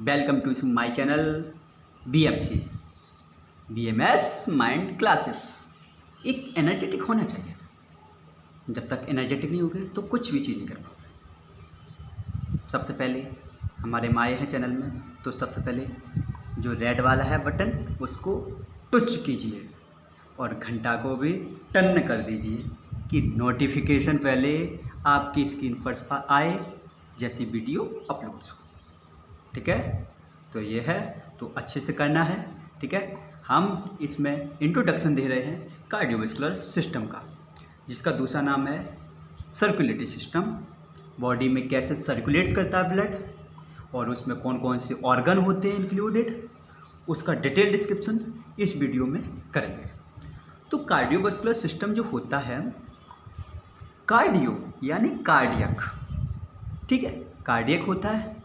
Welcome to my channel BMC BMS mind classes. एक energetic होना चाहिए। जब तक एनर्जेटिक नहीं होगे तो कुछ भी चीज़ नहीं कर पाओगे। सबसे पहले हमारे माए हैं चैनल में, तो सबसे पहले जो रेड वाला है बटन उसको टच कीजिए और घंटा को भी टर्न कर दीजिए कि नोटिफिकेशन पहले आपकी स्क्रीन पर आए जैसी वीडियो अपलोड हो। ठीक है, तो ये है, तो अच्छे से करना है। ठीक है, हम इसमें इंट्रोडक्शन दे रहे हैं कार्डियोवैस्कुलर सिस्टम का, जिसका दूसरा नाम है सर्कुलेटरी सिस्टम। बॉडी में कैसे सर्कुलेट्स करता है ब्लड और उसमें कौन कौन से ऑर्गन होते हैं इंक्लूडेड, उसका डिटेल डिस्क्रिप्शन इस वीडियो में करेंगे। तो कार्डियोवैस्कुलर सिस्टम जो होता है, कार्डियो यानी कार्डियक, ठीक है, कार्डियक होता है।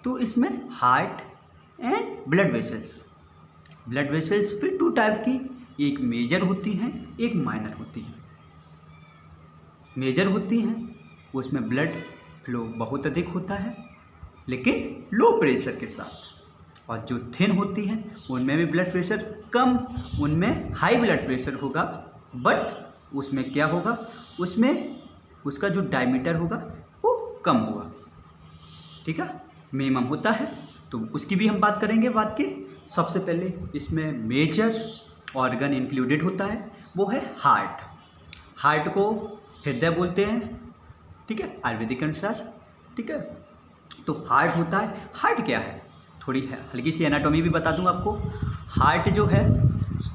तो इसमें हार्ट एंड ब्लड वेसल्स फिर टू टाइप की, एक मेजर होती हैं, एक माइनर होती हैं। मेजर होती हैं उसमें ब्लड फ्लो बहुत अधिक होता है लेकिन लो प्रेशर के साथ, और जो थिन होती हैं उनमें भी ब्लड प्रेशर कम, उनमें हाई ब्लड प्रेशर होगा, बट उसमें क्या होगा, उसमें उसका जो डायमीटर होगा वो कम होगा। ठीक है, मिनिमम होता है, तो उसकी भी हम बात करेंगे। बात के सबसे पहले इसमें मेजर ऑर्गन इंक्लूडेड होता है, वो है हार्ट। हार्ट को हृदय बोलते हैं, ठीक है, आयुर्वेदिक अनुसार। ठीक है, तो हार्ट होता है। हार्ट क्या है, थोड़ी है हल्की सी एनाटॉमी भी बता दूं आपको। हार्ट जो है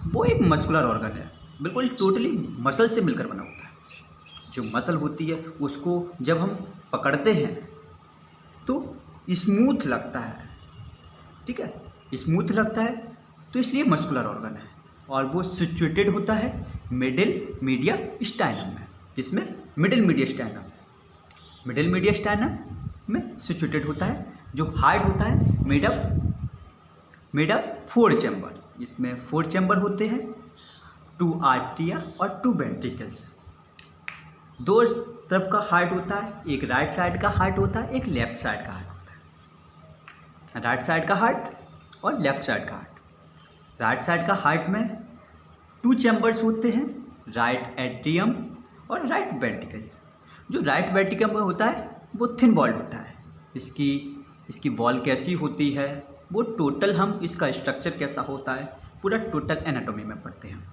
वो एक मस्कुलर ऑर्गन है, बिल्कुल टोटली मसल से मिलकर बना होता है। जो मसल होती है उसको जब हम पकड़ते हैं तो स्मूथ लगता है। ठीक है, स्मूथ लगता है, तो इसलिए मस्कुलर ऑर्गन है। और वो सिचुएटेड होता है मिडिल मीडिया स्टाइनम में, जिसमें मिडिल मीडिया स्टाइनम में सिचुएटेड होता है। जो हार्ट होता है मेड ऑफ 4 चैम्बर, इसमें 4 चैम्बर होते हैं, 2 आर्टरिया और 2 वेंट्रिकल्स। 2 तरफ का हार्ट होता है, एक राइट साइड का हार्ट होता है, एक लेफ्ट साइड का हार्ट होता है। राइट साइड का हार्ट और लेफ्ट साइड का हार्ट। राइट साइड का हार्ट में 2 चैम्बर्स होते हैं, राइट एट्रियम और राइट वेंट्रिकल्स। जो राइट वेंट्रिकल में होता है वो थिन वॉल्ड होता है। इसकी वॉल कैसी होती है, वो टोटल हम इसका स्ट्रक्चर कैसा होता है पूरा टोटल एनाटॉमी में पढ़ते हैं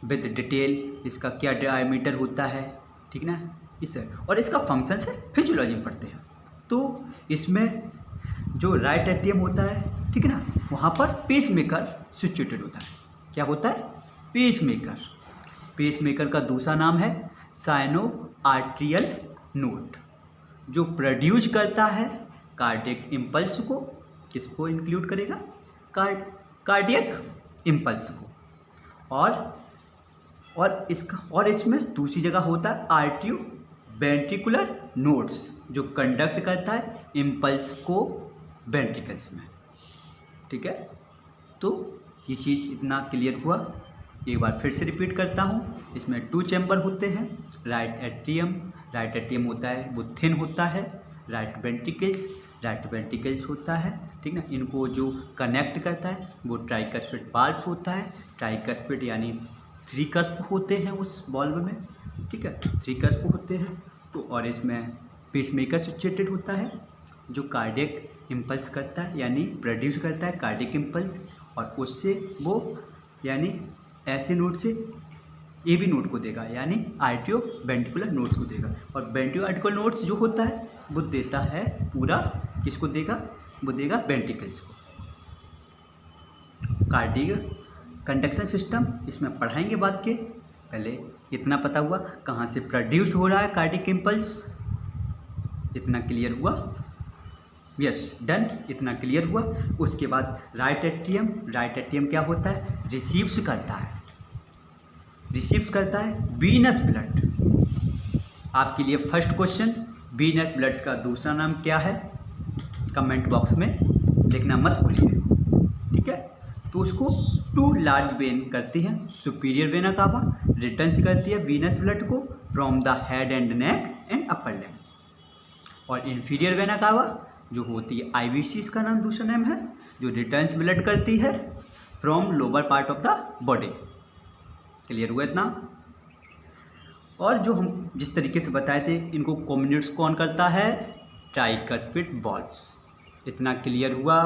विद डिटेल। इसका क्या डायमीटर होता है, ठीक ना, इसे, और इसका फंक्शन है फिजियोलॉजी में पढ़ते हैं। तो इसमें जो राइट एट्रियम होता है, ठीक है ना, वहाँ पर पेसमेकर सिचुएटेड होता है। क्या होता है, पेसमेकर का दूसरा नाम है साइनो आर्ट्रियल नोड, जो प्रोड्यूस करता है कार्डियक इम्पल्स को। किसको इंक्लूड करेगा, कार्डियक इम्पल्स को। और इसमें दूसरी जगह होता है आर्टियो वेंट्रिकुलर नोड्स, जो कंडक्ट करता है इम्पल्स को वेंट्रिकल्स में। ठीक है, तो ये चीज़ इतना क्लियर हुआ। एक बार फिर से रिपीट करता हूँ। इसमें 2 चैम्बर होते हैं, राइट एट्रियम होता है, वो थिन होता है। राइट वेंट्रिकल्स होता है, ठीक ना, इनको जो कनेक्ट करता है वो ट्राइकस्पिड वाल्व होता है। ट्राइकस्पिड यानी 3 कस्प होते हैं उस वाल्व में, ठीक है, 3 कस्प होते हैं। तो और इसमें पेसमेकर सिचुएटेड होता है, जो कार्डियक इम्पल्स करता है, यानी प्रोड्यूस करता है कार्डियक इम्पल्स, और उससे वो यानी ऐसे नोड से ए बी नोड को देगा, यानी आर्टियो वेंट्रिकुलर नोड्स को देगा। और वेंट्रियो आर्टिकुलर नोड्स जो होता है वो देता है पूरा, किसको देगा, वो देगा वेंट्रिकल्स को। कार्डियक कंडक्शन सिस्टम इसमें पढ़ाएंगे। बात के पहले इतना पता हुआ कहाँ से प्रोड्यूस हो रहा है कार्डियक इम्पल्स, इतना क्लियर हुआ। यस, डन, इतना क्लियर हुआ। उसके बाद राइट एट्रियम क्या होता है, रिसीव्स करता है वीनस ब्लड। आपके लिए फर्स्ट क्वेश्चन, वीनस ब्लड का दूसरा नाम क्या है, कमेंट बॉक्स में लिखना मत भूलिए। ठीक है, तो उसको 2 लार्ज वेन करती है, सुपीरियर वेना कावा रिटर्न्स करती है वीनस ब्लड को from the head and neck and upper limb, और इन्फीरियर वेना कावा जो होती है IVC, इसका नाम दूसरा नेम है, जो रिटर्न्स ब्लड करती है from lower part of the body. Clear हुआ इतना? और जो हम जिस तरीके से बताए थे, इनको कम्युनिकेट्स कौन करता है? Tricuspid balls. इतना क्लियर हुआ?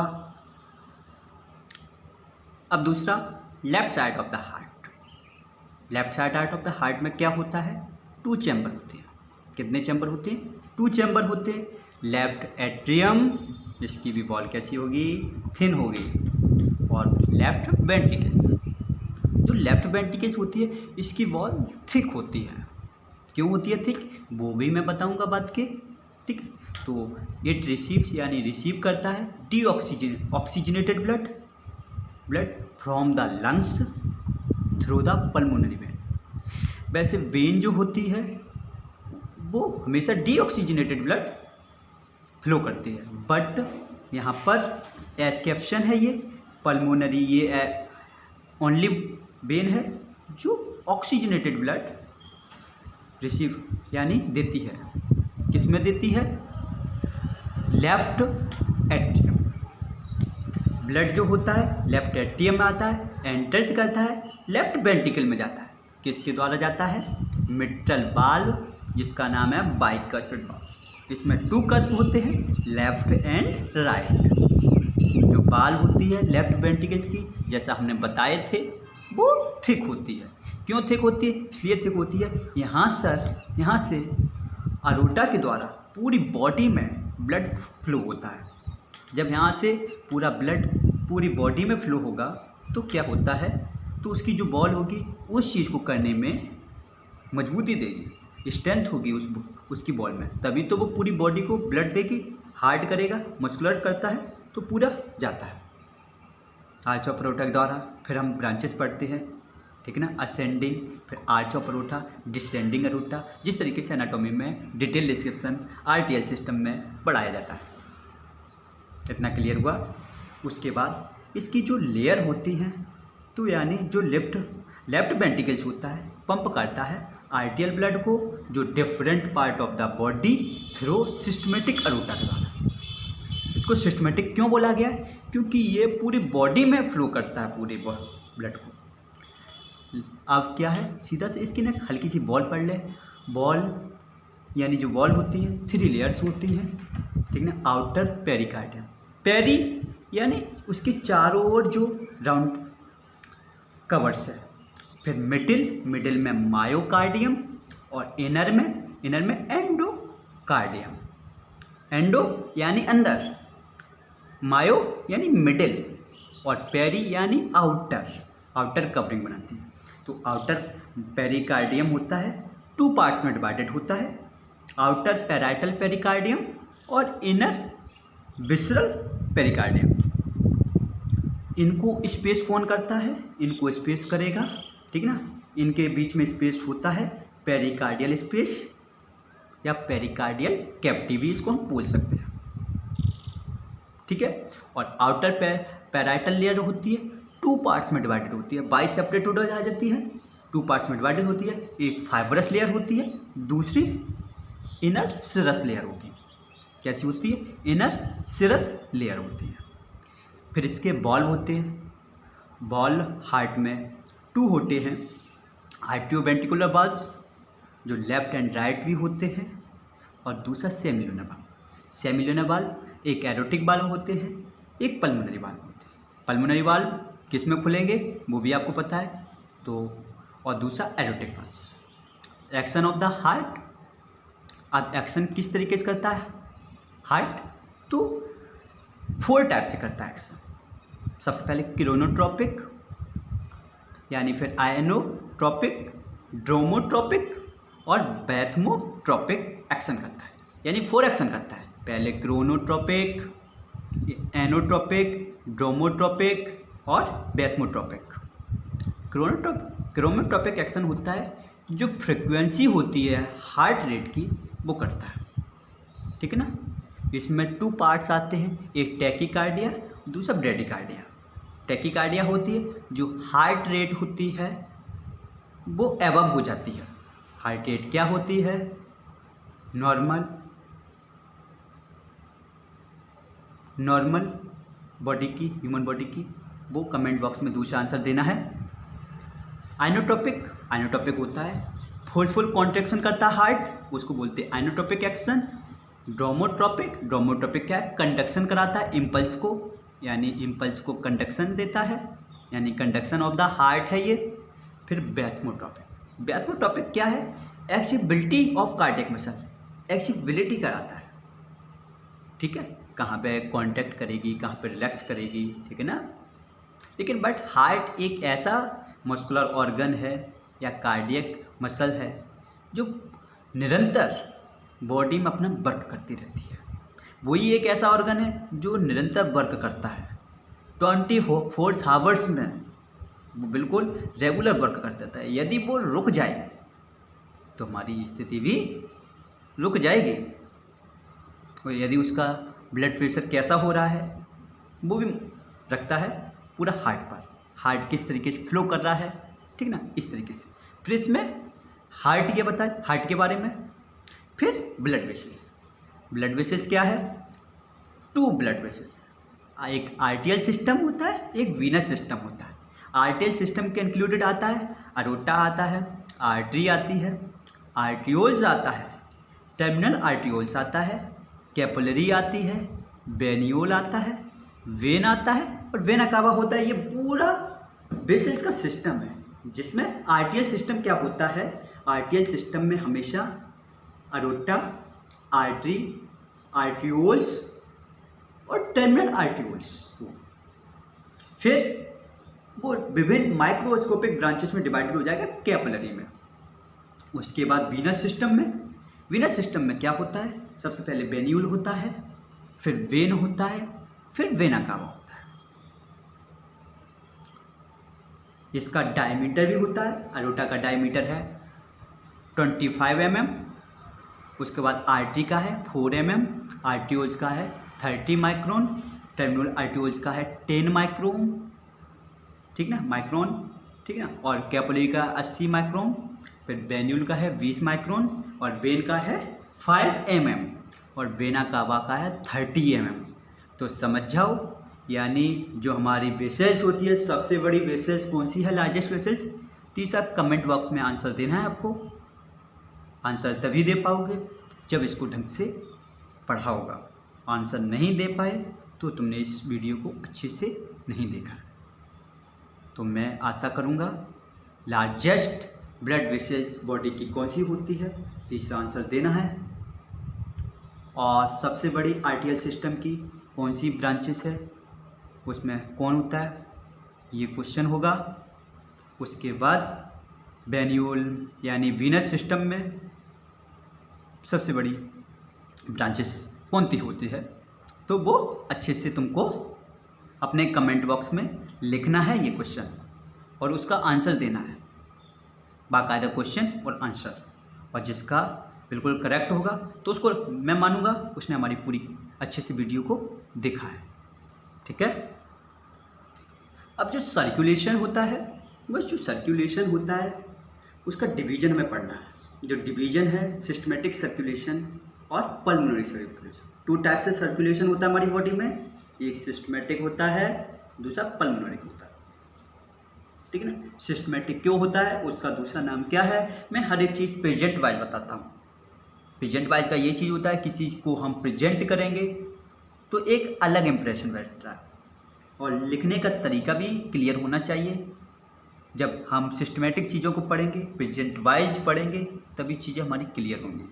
अब दूसरा, left side of the heart. Left side of the heart में क्या होता है? 2 चैम्बर होते हैं। कितने चैम्बर होते हैं? 2 चैम्बर होते हैं। लेफ्ट एट्रियम, जिसकी भी वॉल कैसी होगी? थिन होगी। और लेफ्ट वेंट्रिकल्स, जो लेफ्ट वेंट्रिकल्स होती है इसकी वॉल थिक होती है। क्यों होती है थिक? वो भी मैं बताऊंगा बात के। ठीक है, तो इट रिसीव्स यानी रिसीव करता है oxygenated blood from the lungs through the pulmonary vein. वैसे वेन जो होती है वो हमेशा डीऑक्सीजनेटेड ब्लड फ्लो करती है, बट यहाँ पर एक्सेप्शन है, ये पल्मोनरी, ये ओनली वेन है जो ऑक्सीजनेटेड ब्लड रिसीव यानी देती है। किस में देती है? Left atrium. ब्लड जो होता है लेफ्ट एट्रियम में आता है, एंटर्स करता है, लेफ्ट वेंट्रिकल में जाता है। किसके द्वारा जाता है? मिट्रल वाल्व, जिसका नाम है बाइकस्पिड वाल्व। इसमें 2 कस्प होते हैं, लेफ्ट एंड राइट। जो वाल्व होती है लेफ्ट वेंट्रिकल्स की, जैसा हमने बताए थे, वो थिक होती है। क्यों थिक होती है? इसलिए थिक होती है, यहाँ से अरोटा के द्वारा पूरी बॉडी में ब्लड फ्लो होता है। जब यहाँ से पूरा ब्लड पूरी बॉडी में फ्लो होगा तो क्या होता है? तो उसकी जो बॉल होगी उस चीज़ को करने में मजबूती देगी, स्ट्रेंथ होगी उसकी बॉल में, तभी तो वो पूरी बॉडी को ब्लड देगी, हार्ड करेगा, मस्कुलर करता है तो पूरा जाता है आर्च ऑफ अरोटा के द्वारा। फिर हम ब्रांचेस पढ़ते हैं, ठीक है ना, असेंडिंग, फिर arch of aorta, descending aorta, जिस तरीके से एनाटॉमी में डिटेल डिस्क्रिप्शन RTL सिस्टम में पढ़ाया जाता है। इतना क्लियर हुआ? उसके बाद इसकी जो लेयर होती हैं, तो यानी जो लेफ्ट वेंट्रिकल्स होता है पंप करता है RTL ब्लड को, जो different part of the body through systematic aorta के द्वारा। इसको सिस्टमेटिक क्यों बोला गया है? क्योंकि ये पूरी बॉडी में फ्लो करता है पूरे ब्लड को। अब क्या है, सीधा से इसकी ना हल्की सी बॉल पढ़ ले। बॉल यानी जो बॉल होती है 3 लेयर्स होती हैं, ठीक ना। आउटर पेरिकार्डियम, पेरी यानी उसके चारों ओर जो राउंड कवर्स है। फिर मिडिल में मायोकार्डियम, और इनर में एंडोकार्डियम। एंडो यानी अंदर, मायो यानी मिडिल, और पेरी यानी आउटर कवरिंग बनाती है। तो आउटर पेरिकार्डियम होता है 2 पार्ट्स में डिवाइडेड होता है, आउटर पैराइटल पेरिकार्डियम और इनर विसरल पेरिकार्डियम। इनको स्पेस कौन करता है? इनको स्पेस करेगा, ठीक ना। इनके बीच में स्पेस होता है पेरिकार्डियल स्पेस या पेरिकार्डियल कैविटी भी इसको हम बोल सकते हैं, ठीक है। और आउटर पैराइटल लेयर होती है 2 पार्ट्स में डिवाइडेड होती है, बाई सेपरेट हो जाती है, 2 पार्ट्स में डिवाइडेड होती है। एक फाइब्रस लेयर होती है, दूसरी इनर सिरस लेयर होगी। कैसी होती है? इनर सिरस लेयर होती है। फिर इसके बॉल होते हैं, बॉल हार्ट में 2 होते हैं, आर्टियोवेंट्रिकुलर वाल्व्स जो लेफ्ट एंड राइट भी होते हैं, और दूसरा सेमिलुनर वाल्व। सेमिलुनर वाल्व एक एरोटिक वाल्व होते हैं, एक पल्मोनरी वाल्व होते हैं। पल्मोनरी वाल्व किस में खुलेंगे वो भी आपको पता है, तो और दूसरा aortic valve. Action of the heart, अब एक्शन किस तरीके से करता है हार्ट? तो 4 टाइप से करता है एक्शन। सबसे पहले क्रोनोट्रोपिक, यानी फिर आयनोट्रोपिक, ड्रोमोट्रोपिक और बैथमोट्रोपिक एक्शन करता है, यानी 4 एक्शन करता है। पहले क्रोनोट्रोपिक, एनोट्रोपिक, ड्रोमोट्रोपिक और बैथमोट्रोपिक। क्रोनोट्रोपिक एक्शन होता है जो फ्रिक्वेंसी होती है हार्ट रेट की वो करता है, ठीक है ना। इसमें 2 पार्ट्स आते हैं, एक टैकीकार्डिया, दूसरा ब्रेडिकार्डिया। टैकीकार्डिया होती है जो हार्ट रेट होती है वो एबव हो जाती है। हार्ट रेट क्या होती है? नॉर्मल नॉर्मल बॉडी की, ह्यूमन बॉडी की, वो कमेंट बॉक्स में दूसरा आंसर देना है। आइनोटॉपिक होता है फोर्सफुल कॉन्ट्रैक्शन करता है हार्ट, उसको बोलते हैं आइनोटॉपिक एक्शन। ड्रोमोटॉपिक क्या है, कंडक्शन कराता है इम्पल्स को, यानी इम्पल्स को कंडक्शन देता है, यानी कंडक्शन ऑफ द हार्ट है ये। फिर बैथमोटॉपिक क्या है, एक्सिबिलिटी ऑफ कार्डियक मसल, एक्सिबिलिटी कराता है, ठीक है, कहाँ पे कांटेक्ट करेगी, कहाँ पे रिलैक्स करेगी, ठीक है ना। लेकिन बट हार्ट एक ऐसा मस्कुलर ऑर्गन है या कार्डियक मसल है जो निरंतर बॉडी में अपना वर्क करती रहती है। वही एक ऐसा ऑर्गन है जो निरंतर वर्क करता है 24 आवर्स में, वो बिल्कुल रेगुलर वर्क करता है। यदि वो रुक जाए तो हमारी स्थिति भी रुक जाएगी। और यदि उसका ब्लड प्रेशर कैसा हो रहा है वो भी रखता है पूरा हार्ट पर, हार्ट किस तरीके से फ्लो कर रहा है, ठीक ना, इस तरीके से। फिर इसमें हार्ट ये बताए हार्ट के बारे में। फिर ब्लड वेसल्स क्या है, 2 ब्लड वेसल्स, एक आर्टियल सिस्टम होता है, एक वीनस सिस्टम होता है। आर्टियल सिस्टम के इंक्लूडेड आता है अरोटा आता है, आर्टरी आती है, आर्टियोल्स आता है, टर्मिनल आर्टियोल्स आता है, कैपिलरी आती है, वेनियोल आता है, वेन आता है और वेना कावा होता है। ये पूरा वेसल्स का सिस्टम है, जिसमें आर्टियल सिस्टम क्या होता है, आर्टियल सिस्टम में हमेशा अरोटा, आर्टरी, आर्टियोल्स और टर्मिनल आर्टियोल्स, फिर वो विभिन्न माइक्रोस्कोपिक ब्रांचेस में डिवाइडेड हो जाएगा कैपिलरी में। उसके बाद वीनस सिस्टम में क्या होता है, सबसे पहले वेन्यूल होता है, फिर वेन होता है, फिर वेना कावा होता है। इसका डायमीटर भी होता है, अरोटा का डायमीटर है 25 mm, उसके बाद आर्टरी का है 4 mm, आर्टियोल्स का है 30 माइक्रोन, टर्मिनल आर्टियोल्स का है 10 माइक्रोन, ठीक ना, माइक्रोन, ठीक ना, और कैपिलरी का 80 माइक्रोन, फिर वेन्यूल का है 20 माइक्रोन और वेन का है 5 mm और वेना कावा का है 30 mm। तो समझ जाओ, यानी जो हमारी वेसल्स होती है, सबसे बड़ी वेसल्स कौन सी है, लार्जेस्ट वेसल्स। तीसरा कमेंट बॉक्स में आंसर देना है आपको। आंसर तभी दे पाओगे जब इसको ढंग से पढ़ा होगा। आंसर नहीं दे पाए तो तुमने इस वीडियो को अच्छे से नहीं देखा। तो मैं आशा करूँगा लार्जेस्ट ब्लड वेसल्स बॉडी की कौन सी होती है, तीसरा आंसर देना है। और सबसे बड़ी आर्टियल सिस्टम की कौन सी ब्रांचेस है, उसमें कौन होता है, ये क्वेश्चन होगा। उसके बाद वेन्यूल यानी वीनस सिस्टम में सबसे बड़ी ब्रांचेस कौन सी होती है, तो वो अच्छे से तुमको अपने कमेंट बॉक्स में लिखना है ये क्वेश्चन और उसका आंसर देना है, बाकायदा क्वेश्चन और आंसर। और जिसका बिल्कुल करेक्ट होगा तो उसको मैं मानूंगा उसने हमारी पूरी अच्छे से वीडियो को देखा है, ठीक है। अब जो सर्कुलेशन होता है, बस जो सर्कुलेशन होता है उसका डिवीजन हमें पढ़ना है। जो डिवीजन है सिस्टमेटिक सर्कुलेशन और पल्मोनरी सर्कुलेशन। 2 टाइप से सर्कुलेशन होता है हमारी बॉडी में, एक सिस्टमेटिक होता है, दूसरा पल्मोनरी होता है, ठीक है ना। सिस्टमेटिक क्यों होता है, उसका दूसरा नाम क्या है, मैं हर एक चीज़ प्रेजेंट वाइज बताता हूँ। प्रेजेंट वाइज का ये चीज़ होता है, किसी को हम प्रेजेंट करेंगे तो एक अलग इम्प्रेशन बैठता है और लिखने का तरीका भी क्लियर होना चाहिए। जब हम सिस्टमेटिक चीज़ों को पढ़ेंगे, प्रेजेंट वाइज पढ़ेंगे, तभी चीज़ें हमारी क्लियर होंगी,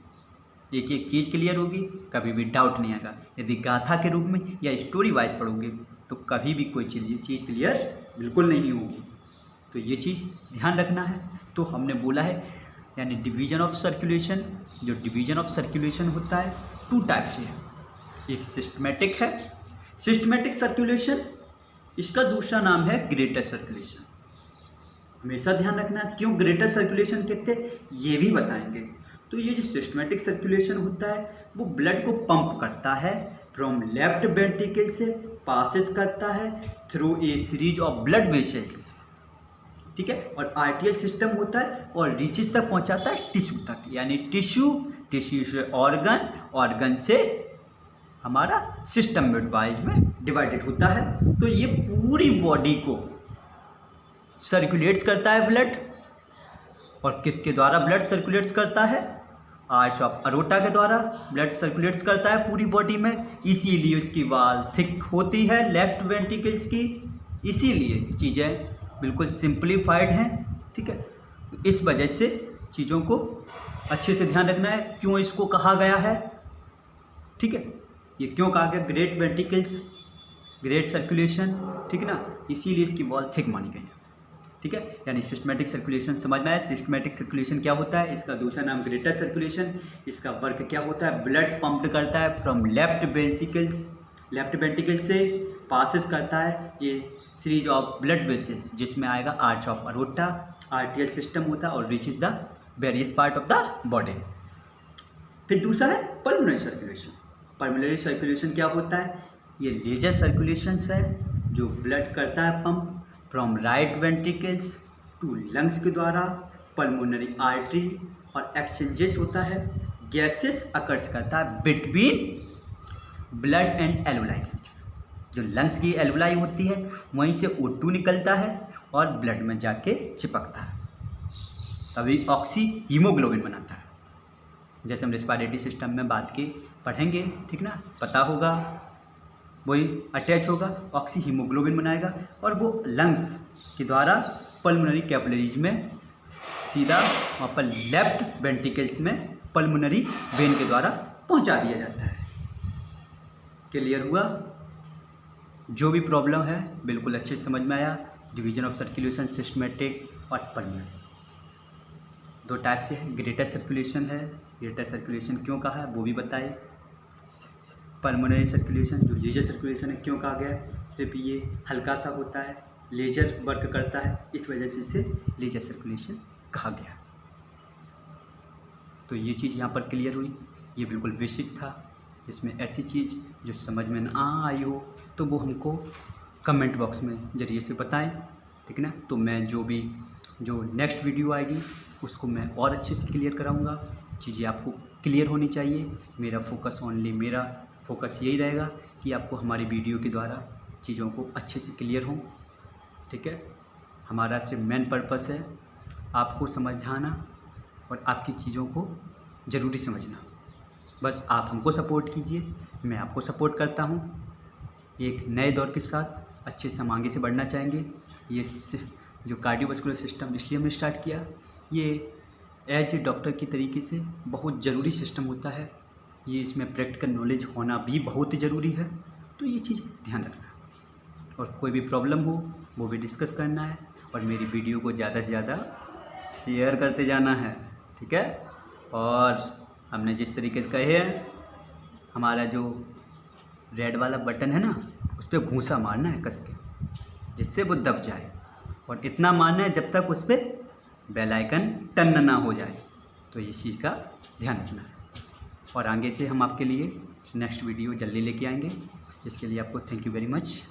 एक एक चीज़ क्लियर होगी, कभी भी डाउट नहीं आएगा। यदि गाथा के रूप में या स्टोरी वाइज पढ़ोगे तो कभी भी कोई चीज़ क्लियर बिल्कुल नहीं होगी। तो ये चीज़ ध्यान रखना है। तो हमने बोला है यानी डिवीजन ऑफ सर्कुलेशन, जो डिवीजन ऑफ सर्कुलेशन होता है 2 टाइप से है। एक सिस्टमेटिक है, सिस्टमेटिक सर्कुलेशन, इसका दूसरा नाम है ग्रेटर सर्कुलेशन। हमेशा ध्यान रखना क्यों ग्रेटर सर्कुलेशन कहते हैं ये भी बताएंगे। तो ये जो सिस्टमेटिक सर्कुलेशन होता है वो ब्लड को पंप करता है फ्रॉम लेफ्ट वेंट्रिकल से, पासेस करता है through a series of blood vessels, ठीक है। और आर्टियल सिस्टम होता है और रीचेस तक पहुंचाता है टिश्यू तक, यानी टिश्यू से ऑर्गन, ऑर्गन से हमारा सिस्टम वाइज में डिवाइडेड होता है। तो ये पूरी बॉडी को सर्कुलेट्स करता है ब्लड, और किसके द्वारा ब्लड सर्कुलेट्स करता है? आर्च ऑफ अरोटा के द्वारा ब्लड सर्कुलेट्स करता है पूरी बॉडी में। इसीलिए उसकी वाल थिक होती है लेफ्ट वेंट्रिकल्स की। इसीलिए चीज़ें बिल्कुल सिंप्लीफाइड हैं, ठीक है। इस वजह से चीज़ों को अच्छे से ध्यान रखना है, क्यों इसको कहा गया है, ठीक है। ये क्यों कहा गया? ग्रेट वेंट्रिकल्स, ग्रेट सर्कुलेशन, ठीक है ना, इसीलिए इसकी वॉल थिक मानी गई है, ठीक है। यानी सिस्टमेटिक सर्कुलेशन समझना है। सिस्टमेटिक सर्कुलेशन क्या होता है? इसका दूसरा नाम ग्रेटर सर्कुलेशन। इसका वर्क क्या होता है? ब्लड पंप्ड करता है फ्रॉम लेफ्ट वेंट्रिकल से पासिस करता है ये सीरीज ऑफ ब्लड वेसल्स, जिसमें आएगा आर्च ऑफ अरोटा, आर्टियल सिस्टम होता है, और reaches the various part of the body. फिर दूसरा है पल्मोनरी सर्कुलेशन। पल्मोनरी सर्कुलेशन क्या होता है? ये लेजर सर्कुलेशंस है जो ब्लड करता है pump from right ventricles to lungs के द्वारा पल्मोनरी आर्टरी, और एक्सचेंजेस होता है, गैसेस अकर्स करता है बिटवीन ब्लड एंड एल्वुलाई के बीच। जो लंग्स की एल्वुलाई होती है वहीं से O2 निकलता है और ब्लड में जाके चिपकता है, तभी ऑक्सी हीमोग्लोबिन बनाता है। जैसे हम रेस्पिरेटरी सिस्टम में बात की पढ़ेंगे, ठीक ना, पता होगा, वही अटैच होगा, ऑक्सी हीमोग्लोबिन बनाएगा, और वो लंग्स के द्वारा पल्मोनरी कैपिलरीज में सीधा वहाँ पर लेफ्ट वेंट्रिकल्स में पल्मोनरी वेन के द्वारा पहुँचा दिया जाता है। क्लियर हुआ? जो भी प्रॉब्लम है बिल्कुल अच्छे से समझ में आया। डिवीजन ऑफ सर्कुलेशन सिस्टमेटिक और पल्मोनरी दो टाइप से है। ग्रेटर सर्कुलेशन है, ग्रेटर सर्कुलेशन क्यों कहा है वो भी बताए। पल्मोनरी सर्कुलेशन जो लेजर सर्कुलेशन है क्यों कहा गया है? सिर्फ ये हल्का सा होता है, लेजर वर्क करता है, इस वजह से इसे लेजर सर्कुलेशन कहा गया। तो ये चीज़ यहाँ पर क्लियर हुई। ये बिल्कुल बेसिक था। इसमें ऐसी चीज़ जो समझ में ना आई हो तो वो हमको कमेंट बॉक्स में ज़रिए से बताएं, ठीक है ना। तो मैं जो नेक्स्ट वीडियो आएगी उसको मैं और अच्छे से क्लियर कराऊंगा। चीज़ें आपको क्लियर होनी चाहिए। मेरा फोकस यही रहेगा कि आपको हमारी वीडियो के द्वारा चीज़ों को अच्छे से क्लियर हों, ठीक है। हमारा सिर्फ मेन पर्पस है आपको समझाना और आपकी चीज़ों को ज़रूरी समझना। बस आप हमको सपोर्ट कीजिए, मैं आपको सपोर्ट करता हूँ। एक नए दौर के साथ अच्छे से हम आगे से बढ़ना चाहेंगे। ये जो कार्डियोवास्कुलर सिस्टम इसलिए हमने स्टार्ट किया, ये एज ए डॉक्टर की तरीके से बहुत ज़रूरी सिस्टम होता है। ये इसमें प्रैक्टिकल नॉलेज होना भी बहुत ही ज़रूरी है। तो ये चीज़ ध्यान रखना है, और कोई भी प्रॉब्लम हो वो भी डिस्कस करना है, और मेरी वीडियो को ज़्यादा से ज़्यादा शेयर करते जाना है, ठीक है। और हमने जिस तरीके से कहे हैं, हमारा जो रेड वाला बटन है ना, उस पर घूंसा मारना है कस के, जिससे वो दब जाए, और इतना मारना है जब तक उस पर बेल आइकन टर्न ना हो जाए। तो इस चीज़ का ध्यान रखना है, और आगे से हम आपके लिए नेक्स्ट वीडियो जल्दी लेके आएंगे। इसके लिए आपको थैंक यू वेरी मच।